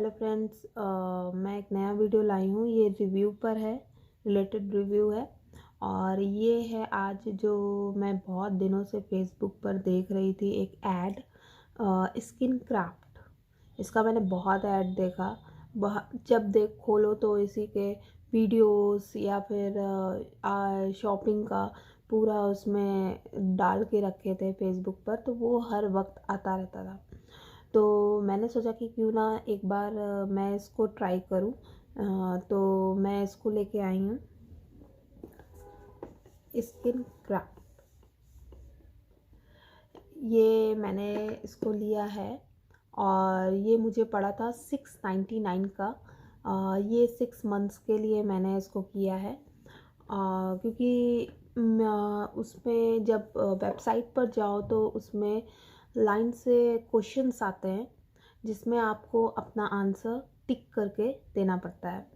Hello friends, मैं एक नया वीडियो लाई हूँ। ये रिव्यू पर है, रिलेटेड रिव्यू है। और ये है आज जो मैं बहुत दिनों से फेसबुक पर देख रही थी, एक ऐड, स्किन क्राफ्ट। इसका मैंने बहुत ऐड देखा। जब देख खोलो तो इसी के वीडियोस या फिर शॉपिंग का पूरा उसमें डाल के रखे थे फेसबुक पर, तो वो हर वक्त आता रहता था। तो मैंने सोचा कि क्यों ना एक बार मैं इसको ट्राई करूं। तो मैं इसको लेके आई हूँ, स्किन क्राफ्ट। ये मैंने इसको लिया है और ये मुझे पड़ा था 699 का। ये 6 मंथ्स के लिए मैंने इसको किया है, क्योंकि उसमें जब वेबसाइट पर जाओ तो उसमें लाइन से क्वेश्चंस आते हैं जिसमें आपको अपना आंसर टिक करके देना पड़ता है।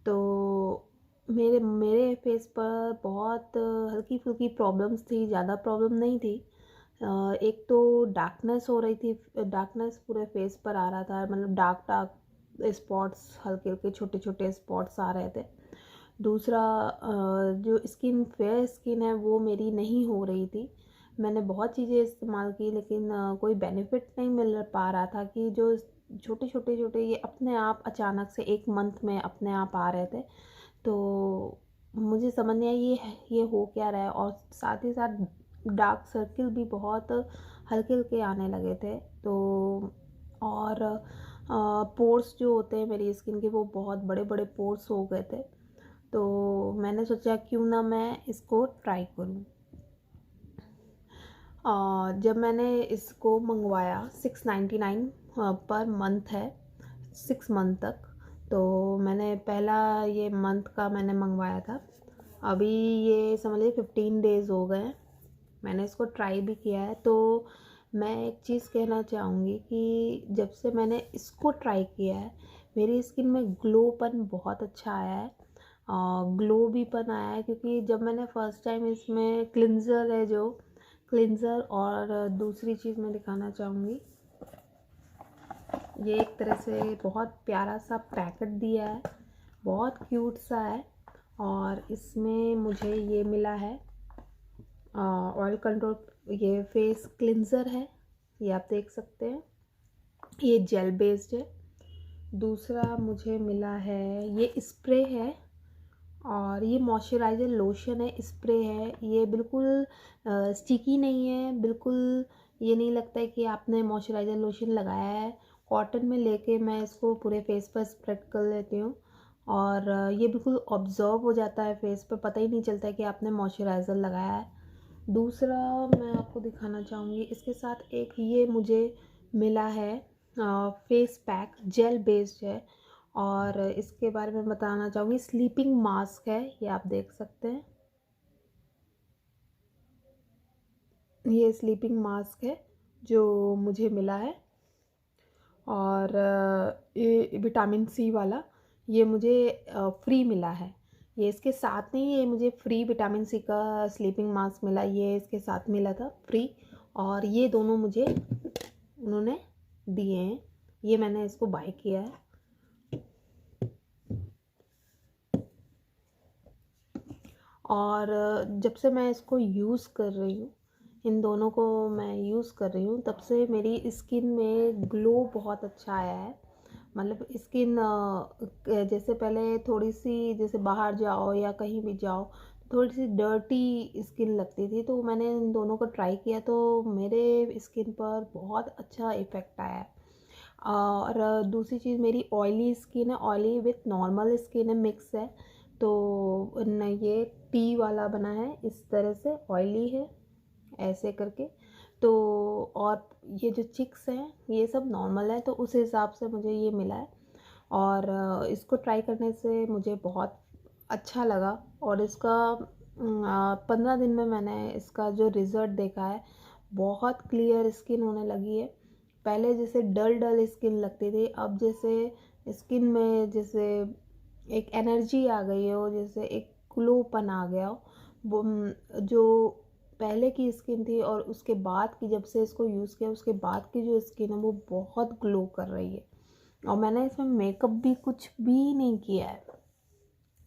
तो मेरे मेरे फेस पर बहुत हल्की फुल्की प्रॉब्लम्स थी, ज़्यादा प्रॉब्लम नहीं थी। एक तो डार्कनेस हो रही थी, डार्कनेस पूरे फेस पर आ रहा था, मतलब डार्क डार्क स्पॉट्स, हल्के हल्के छोटे छोटे स्पॉट्स आ रहे थे। दूसरा, जो स्किन फेयर स्किन है वो मेरी नहीं हो रही थी। मैंने बहुत चीज़ें इस्तेमाल की लेकिन कोई बेनिफिट नहीं मिल पा रहा था, कि जो छोटे छोटे छोटे ये अपने आप अचानक से 1 मंथ में अपने आप आ रहे थे। तो मुझे समझ नहीं आया ये हो क्या रहा है। और साथ ही साथ डार्क सर्किल भी बहुत हल्के हल्के आने लगे थे। तो और पोर्स जो होते हैं मेरी स्किन के, वो बहुत बड़े बड़े पोर्स हो गए थे। तो मैंने सोचा क्यों ना मैं इसको ट्राई करूं। जब मैंने इसको मंगवाया, 699 पर मंथ है, 6 मंथ तक। तो मैंने पहला ये मंथ का मैंने मंगवाया था। अभी ये समझ लीजिए 15 डेज़ हो गए हैं, मैंने इसको ट्राई भी किया है। तो मैं एक चीज़ कहना चाहूँगी कि जब से मैंने इसको ट्राई किया है, मेरी स्किन में ग्लोपन बहुत अच्छा आया है। ग्लो भी पन आया है, क्योंकि जब मैंने फ़र्स्ट टाइम इसमें क्लिनज़र है, जो क्लिनज़र, और दूसरी चीज़ मैं दिखाना चाहूँगी, ये एक तरह से बहुत प्यारा सा पैकेट दिया है, बहुत क्यूट सा है। और इसमें मुझे ये मिला है ऑयल कंट्रोल, ये फेस क्लिनज़र है, ये आप देख सकते हैं, ये जेल बेस्ड है। दूसरा मुझे मिला है, ये स्प्रे है, और ये मॉइस्चराइज़र लोशन है, स्प्रे है। ये बिल्कुल स्टिकी नहीं है, बिल्कुल ये नहीं लगता है कि आपने मॉइस्चराइज़र लोशन लगाया है। कॉटन में लेके मैं इसको पूरे फेस पर स्प्रेड कर लेती हूँ, और ये बिल्कुल ऑब्जर्व हो जाता है फेस पर, पता ही नहीं चलता है कि आपने मॉइस्चराइज़र लगाया है। दूसरा मैं आपको दिखाना चाहूँगी, इसके साथ एक ये मुझे मिला है फेस पैक, जेल बेस्ड है। और इसके बारे में बताना चाहूँगी, स्लीपिंग मास्क है, ये आप देख सकते हैं, ये स्लीपिंग मास्क है जो मुझे मिला है। और ये विटामिन सी वाला, ये मुझे फ्री मिला है। ये इसके साथ नहीं, ये मुझे फ्री विटामिन सी का स्लीपिंग मास्क मिला, ये इसके साथ मिला था फ्री। और ये दोनों मुझे उन्होंने दिए हैं, ये मैंने इसको बाय किया है। और जब से मैं इसको यूज़ कर रही हूँ, इन दोनों को मैं यूज़ कर रही हूँ, तब से मेरी स्किन में ग्लो बहुत अच्छा आया है। मतलब स्किन जैसे पहले थोड़ी सी, जैसे बाहर जाओ या कहीं भी जाओ, थोड़ी सी डर्टी स्किन लगती थी। तो मैंने इन दोनों को ट्राई किया तो मेरे स्किन पर बहुत अच्छा इफ़ेक्ट आया है। और दूसरी चीज़, मेरी ऑयली स्किन है, ऑयली विथ नॉर्मल स्किन है, मिक्स है। तो न, ये टी वाला बना है, इस तरह से ऑयली है ऐसे करके। तो और ये जो चिक्स हैं ये सब नॉर्मल है, तो उस हिसाब से मुझे ये मिला है। और इसको ट्राई करने से मुझे बहुत अच्छा लगा। और इसका 15 दिन में मैंने इसका जो रिज़ल्ट देखा है, बहुत क्लियर स्किन होने लगी है। पहले जैसे डल डल स्किन लगती थी, अब जैसे स्किन में जैसे एक एनर्जी आ गई हो, जैसे एक ग्लोपन आ गया हो। वो जो पहले की स्किन थी और उसके बाद की, जब से इसको यूज़ किया उसके बाद की जो स्किन है वो बहुत ग्लो कर रही है। और मैंने इसमें मेकअप भी कुछ भी नहीं किया है,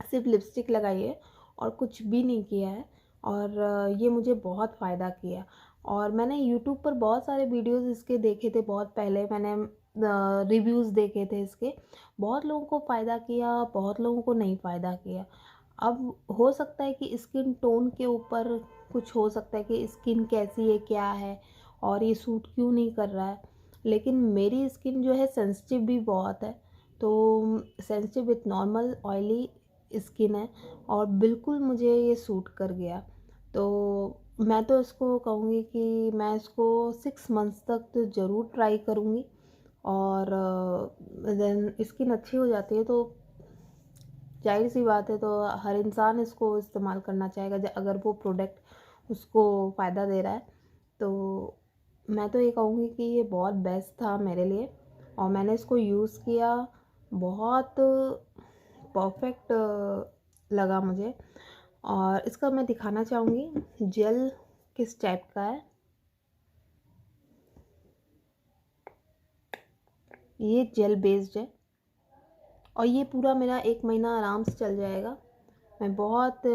सिर्फ लिपस्टिक लगाई है और कुछ भी नहीं किया है। और ये मुझे बहुत फ़ायदा किया। और मैंने यूट्यूब पर बहुत सारे वीडियोस इसके देखे थे, बहुत पहले मैंने रिव्यूज़ देखे थे इसके। बहुत लोगों को फ़ायदा किया, बहुत लोगों को नहीं फ़ायदा किया। अब हो सकता है कि स्किन टोन के ऊपर कुछ हो सकता है कि स्किन कैसी है, क्या है, और ये सूट क्यों नहीं कर रहा है। लेकिन मेरी स्किन जो है सेंसिटिव भी बहुत है, तो sensitive with normal oily skin है, और बिल्कुल मुझे ये सूट कर गया। तो मैं तो इसको कहूँगी कि मैं इसको 6 मंथ्स तक तो ज़रूर ट्राई करूँगी। और देन स्किन अच्छी हो जाती है तो जाहिर सी बात है, तो हर इंसान इसको इस्तेमाल करना चाहेगा अगर वो प्रोडक्ट उसको फ़ायदा दे रहा है। तो मैं तो ये कहूँगी कि ये बहुत बेस्ट था मेरे लिए, और मैंने इसको यूज़ किया, बहुत परफेक्ट लगा मुझे। और इसका मैं दिखाना चाहूँगी जेल किस टाइप का है। ये जेल बेस्ड है, और ये पूरा मेरा 1 महीना आराम से चल जाएगा। मैं बहुत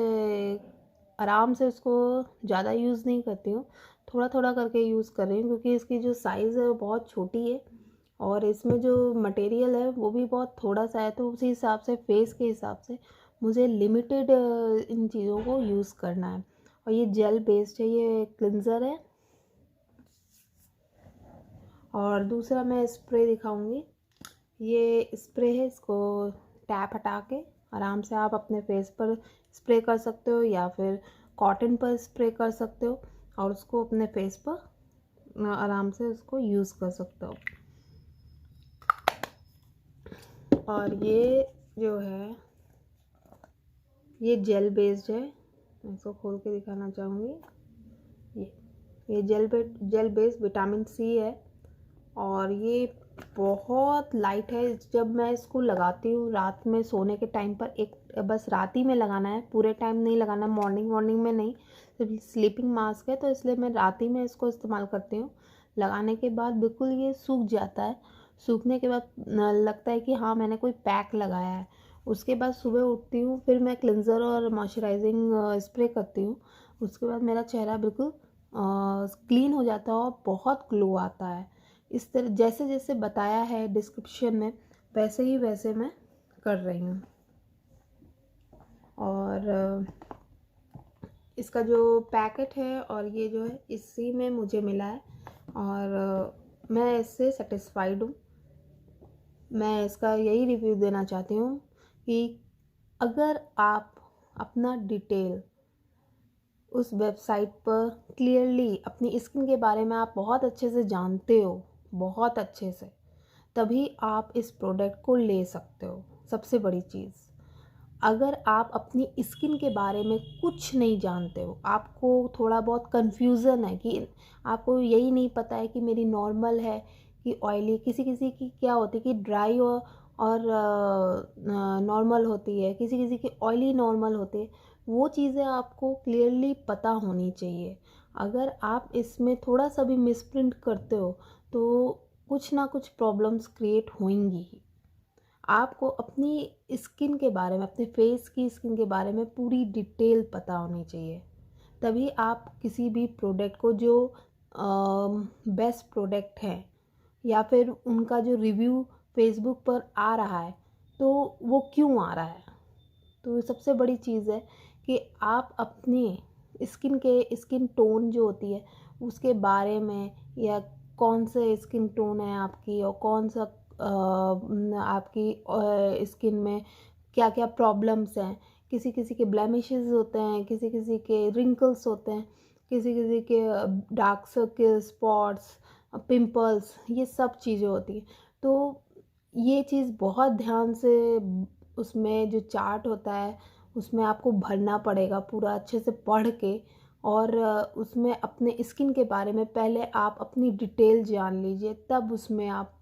आराम से इसको ज़्यादा यूज़ नहीं करती हूँ, थोड़ा थोड़ा करके यूज़ कर रही हूँ, क्योंकि इसकी जो साइज़ है वो बहुत छोटी है, और इसमें जो मटेरियल है वो भी बहुत थोड़ा सा है। तो उसी हिसाब से फेस के हिसाब से मुझे लिमिटेड इन चीज़ों को यूज़ करना है। और ये जेल बेस्ड है, ये क्लिंजर है। और दूसरा मैं स्प्रे दिखाऊंगी। ये स्प्रे है, इसको टैप हटा के आराम से आप अपने फेस पर स्प्रे कर सकते हो, या फिर कॉटन पर स्प्रे कर सकते हो, और उसको अपने फेस पर आराम से उसको यूज़ कर सकते हो। और ये जो है ये जेल बेस्ड है, मैं इसको खोल के दिखाना चाहूँगी। ये जेल बेस्ड विटामिन सी है, और ये बहुत लाइट है। जब मैं इसको लगाती हूँ रात में सोने के टाइम पर, एक बस रात ही में लगाना है, पूरे टाइम नहीं लगाना, मॉर्निंग में नहीं, सिर्फ स्लीपिंग मास्क है, तो इसलिए मैं रात ही में इसको इस्तेमाल करती हूँ। लगाने के बाद बिल्कुल ये सूख जाता है। सूखने के बाद लगता है कि हाँ मैंने कोई पैक लगाया है। उसके बाद सुबह उठती हूँ, फिर मैं क्लिंजर और मॉइस्चराइजिंग स्प्रे करती हूँ। उसके बाद मेरा चेहरा बिल्कुल क्लीन हो जाता है और बहुत ग्लो आता है। इस तरह जैसे जैसे बताया है डिस्क्रिप्शन में, वैसे ही वैसे मैं कर रही हूँ। और इसका जो पैकेट है और ये जो है इसी में मुझे मिला है, और मैं इससे सेटिस्फाइड हूँ। मैं इसका यही रिव्यू देना चाहती हूँ कि अगर आप अपना डिटेल उस वेबसाइट पर क्लियरली अपनी स्किन के बारे में आप बहुत अच्छे से जानते हो, बहुत अच्छे से, तभी आप इस प्रोडक्ट को ले सकते हो। सबसे बड़ी चीज़, अगर आप अपनी स्किन के बारे में कुछ नहीं जानते हो, आपको थोड़ा बहुत कन्फ्यूज़न है कि आपको यही नहीं पता है कि मेरी नॉर्मल है कि ऑयली, किसी किसी की क्या होती है कि ड्राई और नॉर्मल होती है, किसी किसी की ऑयली नॉर्मल होती है, वो चीज़ें आपको क्लियरली पता होनी चाहिए। अगर आप इसमें थोड़ा सा भी मिसप्रिंट करते हो तो कुछ ना कुछ प्रॉब्लम्स क्रिएट होंगी ही। आपको अपनी स्किन के बारे में, अपने फेस की स्किन के बारे में पूरी डिटेल पता होनी चाहिए, तभी आप किसी भी प्रोडक्ट को जो बेस्ट प्रोडक्ट है, या फिर उनका जो रिव्यू फेसबुक पर आ रहा है, तो वो क्यों आ रहा है। तो सबसे बड़ी चीज़ है कि आप अपनी स्किन टोन जो होती है उसके बारे में, या कौन से स्किन टोन है आपकी, और कौन सा आपकी स्किन में क्या क्या प्रॉब्लम्स हैं। किसी किसी के ब्लेमिशेस होते हैं, किसी किसी के रिंकल्स होते हैं, किसी किसी के डार्क सर्कल, स्पॉट्स, पिंपल्स, ये सब चीज़ें होती हैं। तो ये चीज़ बहुत ध्यान से उसमें जो चार्ट होता है उसमें आपको भरना पड़ेगा पूरा अच्छे से पढ़ के। और उसमें अपने स्किन के बारे में पहले आप अपनी डिटेल जान लीजिए, तब उसमें आप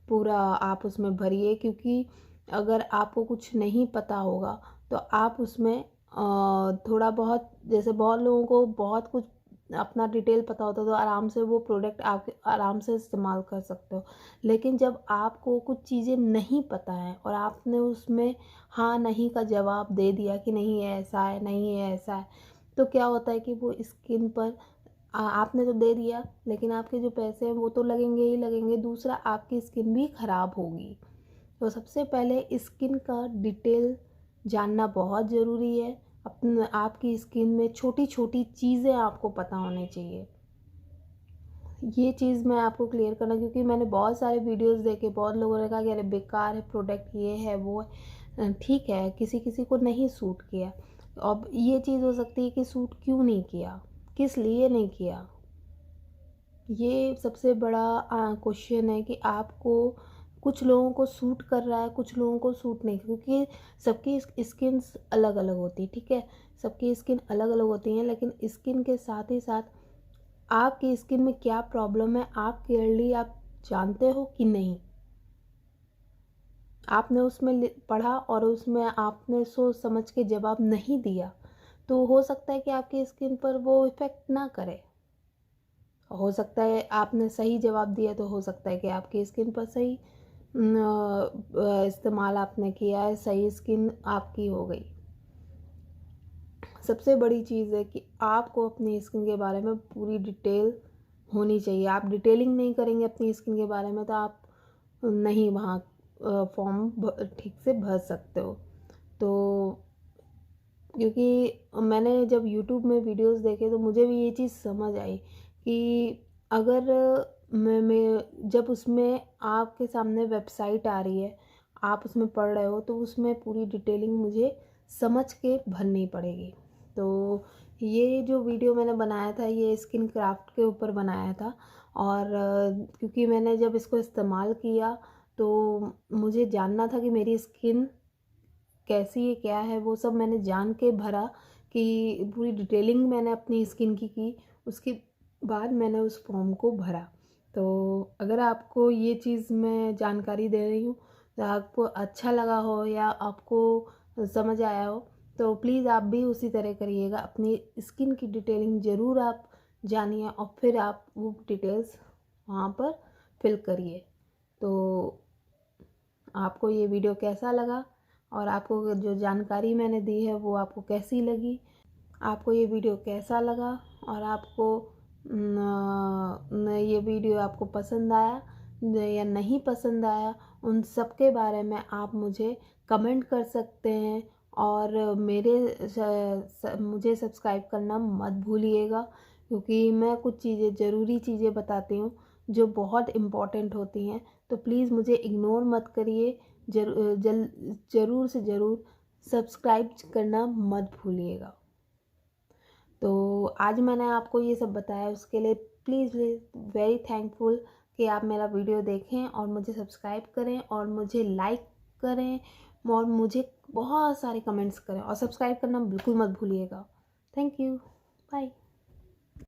पूरा आप उसमें भरिए। क्योंकि अगर आपको कुछ नहीं पता होगा तो आप उसमें थोड़ा बहुत, जैसे बहुत लोगों को बहुत कुछ अपना डिटेल पता होता है तो आराम से वो प्रोडक्ट आप आराम से इस्तेमाल कर सकते हो। लेकिन जब आपको कुछ चीज़ें नहीं पता है और आपने उसमें हाँ नहीं का जवाब दे दिया कि नहीं ये ऐसा है, नहीं ये ऐसा है, तो क्या होता है कि वो स्किन पर आपने तो दे दिया, लेकिन आपके जो पैसे हैं वो तो लगेंगे ही लगेंगे, दूसरा आपकी स्किन भी ख़राब होगी। तो सबसे पहले स्किन का डिटेल जानना बहुत ज़रूरी है। अपने आपकी स्किन में छोटी छोटी चीज़ें आपको पता होनी चाहिए। ये चीज़ मैं आपको क्लियर करना, क्योंकि मैंने बहुत सारे वीडियोस देखे, बहुत लोगों ने कहा कि अरे बेकार है प्रोडक्ट, ये है वो है। ठीक है, किसी किसी को नहीं सूट किया। अब ये चीज़ हो सकती है कि सूट क्यों नहीं किया, किस लिए नहीं किया, ये सबसे बड़ा क्वेश्चन है कि आपको कुछ लोगों को सूट कर रहा है, कुछ लोगों को सूट नहीं, क्योंकि सबकी स्किन्स अलग अलग होती है। ठीक है, सबकी स्किन अलग अलग होती हैं, लेकिन स्किन के साथ ही साथ आपकी स्किन में क्या प्रॉब्लम है आप क्लियरली आप जानते हो कि नहीं। आपने उसमें पढ़ा और उसमें आपने सोच समझ के जवाब नहीं दिया, तो हो सकता है कि आपकी स्किन पर वो इफ़ेक्ट ना करे। हो सकता है आपने सही जवाब दिया, तो हो सकता है कि आपकी स्किन पर सही इस्तेमाल आपने किया है, सही स्किन आपकी हो गई। सबसे बड़ी चीज़ है कि आपको अपनी स्किन के बारे में पूरी डिटेल होनी चाहिए। आप डिटेलिंग नहीं करेंगे अपनी स्किन के बारे में तो आप नहीं वहाँ फॉर्म ठीक से भर सकते हो। तो क्योंकि मैंने जब यूट्यूब में वीडियोस देखे तो मुझे भी ये चीज़ समझ आई कि अगर मैं जब उसमें आपके सामने वेबसाइट आ रही है, आप उसमें पढ़ रहे हो, तो उसमें पूरी डिटेलिंग मुझे समझ के भरनी पड़ेगी। तो ये जो वीडियो मैंने बनाया था ये स्किन क्राफ्ट के ऊपर बनाया था। और क्योंकि मैंने जब इसको इस्तेमाल किया तो मुझे जानना था कि मेरी स्किन कैसी है, क्या है, वो सब मैंने जान के भरा कि पूरी डिटेलिंग मैंने अपनी स्किन की, उसके बाद मैंने उस फॉर्म को भरा। तो अगर आपको ये चीज़ मैं जानकारी दे रही हूँ तो आपको अच्छा लगा हो या आपको समझ आया हो, तो प्लीज़ आप भी उसी तरह करिएगा। अपनी स्किन की डिटेलिंग ज़रूर आप जानिए और फिर आप वो डिटेल्स वहाँ पर फिल करिए। तो आपको ये वीडियो कैसा लगा और आपको जो जानकारी मैंने दी है वो आपको कैसी लगी, आपको ये वीडियो कैसा लगा और आपको ये वीडियो आपको पसंद आया या नहीं पसंद आया, उन सब के बारे में आप मुझे कमेंट कर सकते हैं। और मुझे सब्सक्राइब करना मत भूलिएगा, क्योंकि मैं कुछ चीज़ें ज़रूरी चीज़ें बताती हूँ जो बहुत इम्पॉर्टेंट होती हैं। तो प्लीज़ मुझे इग्नोर मत करिए, ज़रूर से ज़रूर सब्सक्राइब करना मत भूलिएगा। तो आज मैंने आपको ये सब बताया, उसके लिए प्लीज़ वेरी थैंकफुल कि आप मेरा वीडियो देखें और मुझे सब्सक्राइब करें और मुझे लाइक करें और मुझे बहुत सारे कमेंट्स करें और सब्सक्राइब करना बिल्कुल मत भूलिएगा। Thank you, bye.